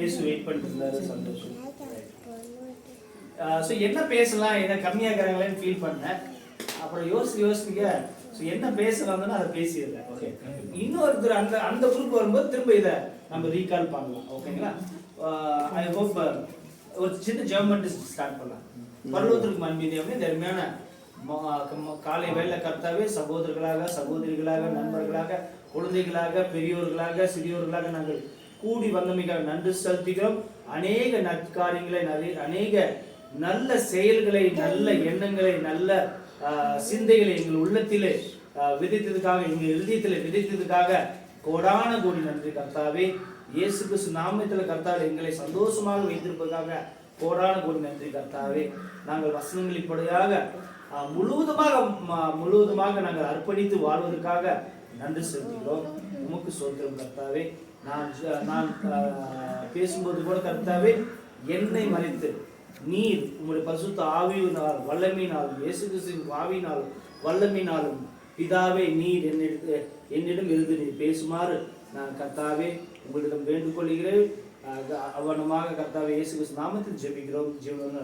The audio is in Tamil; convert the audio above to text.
இயேசு வெயிட் பண்ணிட்டு இருந்தாரு. சந்தோஷம். ஸோ என்ன பேசலாம், என்ன கம்மியாகிறாங்களேன்னு ஃபீல் பண்ணேன். அப்புறம் யோசிக்க ஸோ என்ன பேசலாம்னு அதை பேசிடுறேன். ஓகே, இன்னொருத்தர் அந்த அந்த குரூப் வரும்போது திரும்ப இதை நம்ம ரீகால் பண்ணலாம். ஓகேங்களா? ஐ ஹோப் ஒரு சின்ன ஜெர்மன் டெஸ்ட் ஸ்டார்ட் பண்ணலாம். பரலோகத்திற்கு அன்பின் தர்மையான காலை வேலை கர்த்தாவே, சகோதரர்களாக, சகோதரிகளாக, நண்பர்களாக, குழந்தைகளாக, பெரியோர்களாக, சிறியோர்களாக நாங்கள் கூடி வந்தமைக்காக நன்றி செலுத்துகிறோம். அநேக நற்காரியங்களை, அநேக நல்ல செயல்களை, நல்ல எண்ணங்களை, நல்ல சிந்தைகளை எங்கள் உள்ளத்திலே விதைத்ததுக்காக, எங்கள் இதயத்திலே விதைத்ததுக்காக கோடான கோடி நன்றி கர்த்தாவே. இயேசு கிறிஸ்து நாமத்தில் கர்த்தாவே எங்களை சந்தோஷமாக வைத்திருப்பதற்காக கோடான கோடி நன்றி கர்த்தாவே. நாங்கள் வசனங்களின்படியாக முழுவதுமாக நாங்கள் அர்ப்பணித்து வாழ்வதற்காக நன்றி செலுத்துகிறோம். உமக்கு சோத்திரம் கர்த்தாவே. நான் பேசும்போது கூட கர்த்தாவே, என்னை மறைத்து நீர் உங்களுடைய பரிசுத்த ஆவியினால் வல்லமையினாலும், இயேசு கிறிஸ்துவின் ஆவியினாலும் வல்லமையினாலும் பிதாவே, நீர் என்னிடம் இருந்து நீர் பேசுமாறு நான் கர்த்தாவே உங்களிடம் வேண்டுகொள்கிறேன். அவனமாக கர்த்தாவே இயேசு கிறிஸ்து நாமத்தில் ஜெபிக்கிறோம். ஜீவன